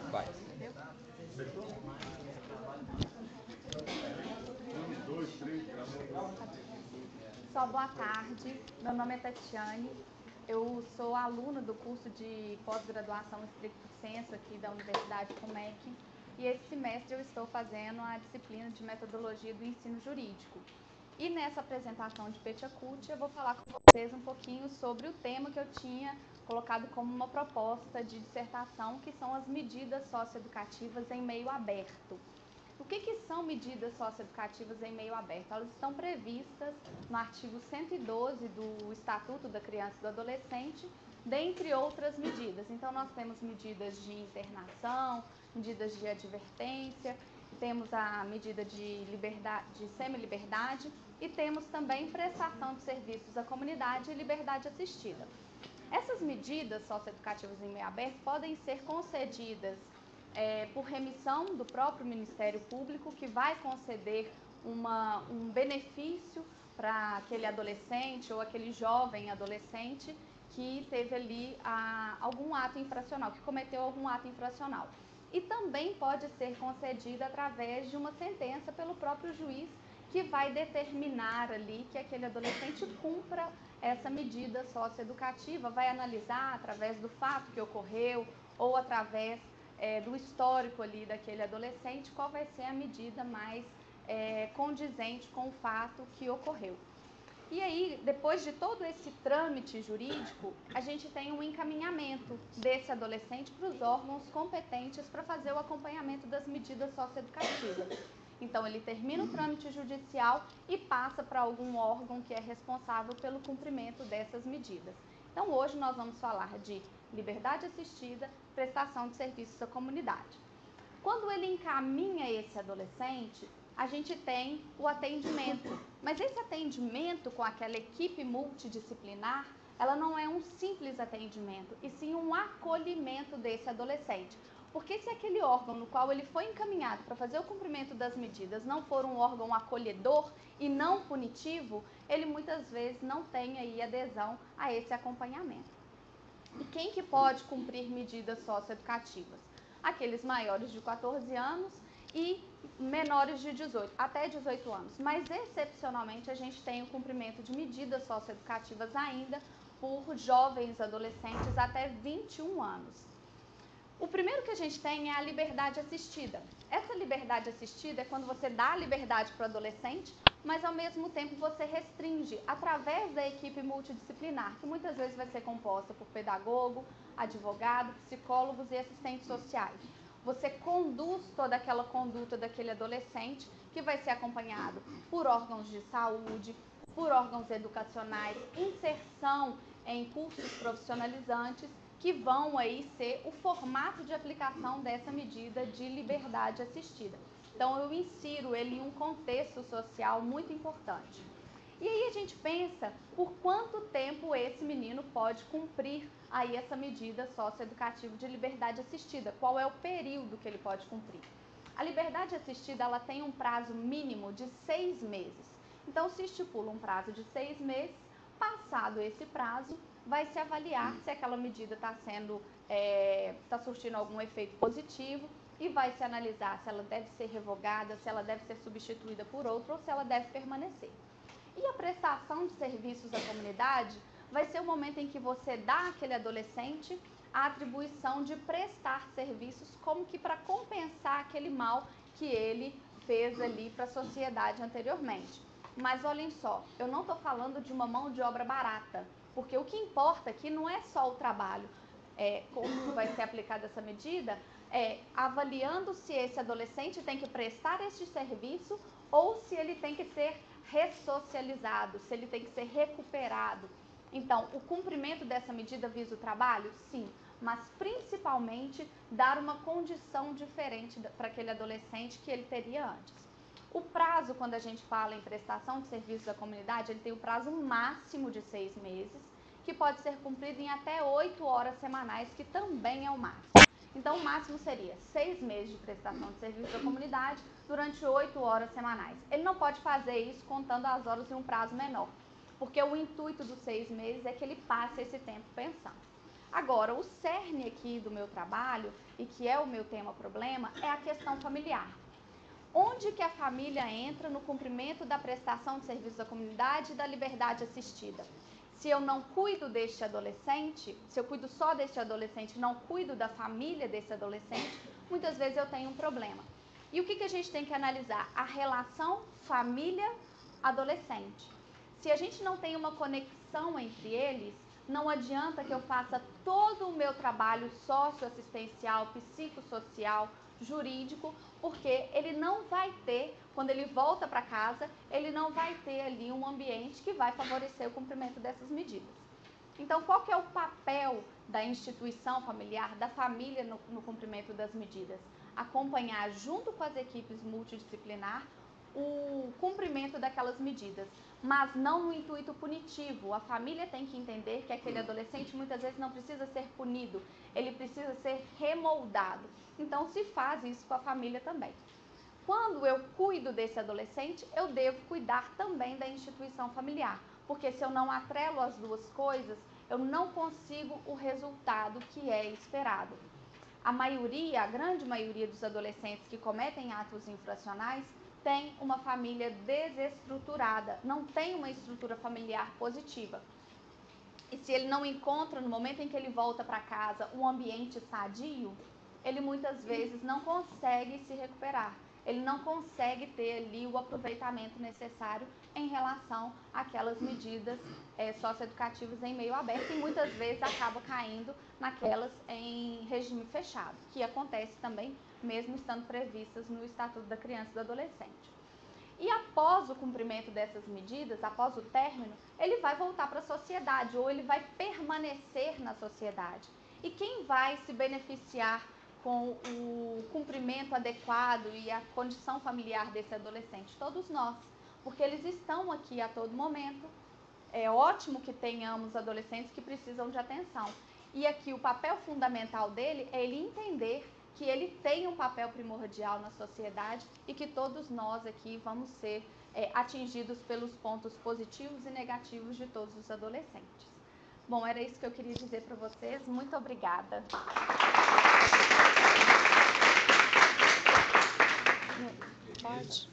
Vai. Só boa tarde, meu nome é Tatiane, eu sou aluna do curso de pós-graduação Stricto Sensu aqui da Universidade FUMEC e esse semestre eu estou fazendo a disciplina de metodologia do ensino jurídico. E nessa apresentação de Petiacult eu vou falar com vocês um pouquinho sobre o tema que eu tinha colocado como uma proposta de dissertação, que são as medidas socioeducativas em meio aberto. O que são medidas socioeducativas em meio aberto? Elas estão previstas no artigo 112 do Estatuto da Criança e do Adolescente, dentre outras medidas. Então, nós temos medidas de internação, medidas de advertência, temos a medida de liberdade, de semi-liberdade e temos também prestação de serviços à comunidade e liberdade assistida. Essas medidas socioeducativas em meio aberto podem ser concedidas por remissão do próprio Ministério Público, que vai conceder um benefício para aquele adolescente ou aquele jovem adolescente que teve ali algum ato infracional, que cometeu algum ato infracional. E também pode ser concedida através de uma sentença pelo próprio juiz, que vai determinar ali que aquele adolescente cumpra essa medida socioeducativa, vai analisar através do fato que ocorreu ou através do histórico ali daquele adolescente, qual vai ser a medida mais condizente com o fato que ocorreu. E aí, depois de todo esse trâmite jurídico, a gente tem um encaminhamento desse adolescente para os órgãos competentes para fazer o acompanhamento das medidas socioeducativas. Então, ele termina o trâmite judicial e passa para algum órgão que é responsável pelo cumprimento dessas medidas. Então, hoje nós vamos falar de liberdade assistida, prestação de serviços à comunidade. Quando ele encaminha esse adolescente, a gente tem o atendimento, mas esse atendimento com aquela equipe multidisciplinar, ela não é um simples atendimento, e sim um acolhimento desse adolescente. Porque se aquele órgão no qual ele foi encaminhado para fazer o cumprimento das medidas não for um órgão acolhedor e não punitivo, ele muitas vezes não tem aí adesão a esse acompanhamento. E quem que pode cumprir medidas socioeducativas? Aqueles maiores de 14 anos e menores de 18, até 18 anos. Mas, excepcionalmente, a gente tem o cumprimento de medidas socioeducativas ainda por jovens adolescentes até 21 anos. O primeiro que a gente tem é a liberdade assistida. Essa liberdade assistida é quando você dá a liberdade para o adolescente, mas ao mesmo tempo você restringe através da equipe multidisciplinar, que muitas vezes vai ser composta por pedagogo, advogado, psicólogos e assistentes sociais. Você conduz toda aquela conduta daquele adolescente, que vai ser acompanhado por órgãos de saúde, por órgãos educacionais, inserção em cursos profissionalizantes, que vão aí ser o formato de aplicação dessa medida de liberdade assistida. Então, eu insiro ele em um contexto social muito importante. E aí a gente pensa por quanto tempo esse menino pode cumprir aí essa medida socioeducativa de liberdade assistida, qual é o período que ele pode cumprir. A liberdade assistida, ela tem um prazo mínimo de 6 meses. Então, se estipula um prazo de 6 meses, passado esse prazo, vai se avaliar se aquela medida está surtindo algum efeito positivo e vai se analisar se ela deve ser revogada, se ela deve ser substituída por outra ou se ela deve permanecer. E a prestação de serviços à comunidade vai ser o momento em que você dá àquele adolescente a atribuição de prestar serviços como que para compensar aquele mal que ele fez ali para a sociedade anteriormente. Mas olhem só, eu não estou falando de uma mão de obra barata, porque o que importa aqui não é só o trabalho, como vai ser aplicada essa medida, avaliando se esse adolescente tem que prestar este serviço ou se ele tem que ser ressocializado, se ele tem que ser recuperado. Então, o cumprimento dessa medida visa o trabalho? Sim, mas principalmente dar uma condição diferente para aquele adolescente que ele teria antes. O prazo, quando a gente fala em prestação de serviços à comunidade, ele tem o prazo máximo de 6 meses, que pode ser cumprido em até 8 horas semanais, que também é o máximo. Então, o máximo seria 6 meses de prestação de serviços à comunidade durante 8 horas semanais. Ele não pode fazer isso contando as horas em um prazo menor, porque o intuito dos 6 meses é que ele passe esse tempo pensando. Agora, o cerne aqui do meu trabalho, e que é o meu tema-problema, é a questão familiar. Onde que a família entra no cumprimento da prestação de serviço à comunidade e da liberdade assistida? Se eu não cuido deste adolescente, se eu cuido só deste adolescente, não cuido da família desse adolescente, muitas vezes eu tenho um problema. E o que a gente tem que analisar? A relação família-adolescente. Se a gente não tem uma conexão entre eles, não adianta que eu faça todo o meu trabalho socioassistencial, psicossocial, jurídico, porque ele não vai ter, quando ele volta para casa, ele não vai ter ali um ambiente que vai favorecer o cumprimento dessas medidas. Então, qual que é o papel da instituição familiar, da família no cumprimento das medidas? Acompanhar junto com as equipes multidisciplinar o cumprimento daquelas medidas, mas não no intuito punitivo. A família tem que entender que aquele adolescente muitas vezes não precisa ser punido, ele precisa ser remoldado. Então se faz isso com a família também. Quando eu cuido desse adolescente, eu devo cuidar também da instituição familiar, porque se eu não atrelo as duas coisas, eu não consigo o resultado que é esperado. A grande maioria dos adolescentes que cometem atos infracionais tem uma família desestruturada, não tem uma estrutura familiar positiva. E se ele não encontra, no momento em que ele volta para casa, um ambiente sadio, ele muitas vezes não consegue se recuperar. Ele não consegue ter ali o aproveitamento necessário em relação àquelas medidas socioeducativas em meio aberto e muitas vezes acaba caindo naquelas em regime fechado, que acontece também mesmo estando previstas no Estatuto da Criança e do Adolescente. E após o cumprimento dessas medidas, após o término, ele vai voltar para a sociedade ou ele vai permanecer na sociedade. E quem vai se beneficiar com o cumprimento adequado e a condição familiar desse adolescente? Todos nós, porque eles estão aqui a todo momento. É ótimo que tenhamos adolescentes que precisam de atenção. E aqui o papel fundamental dele é ele entender que ele tem um papel primordial na sociedade e que todos nós aqui vamos ser atingidos pelos pontos positivos e negativos de todos os adolescentes. Bom, era isso que eu queria dizer para vocês. Muito obrigada. Pode.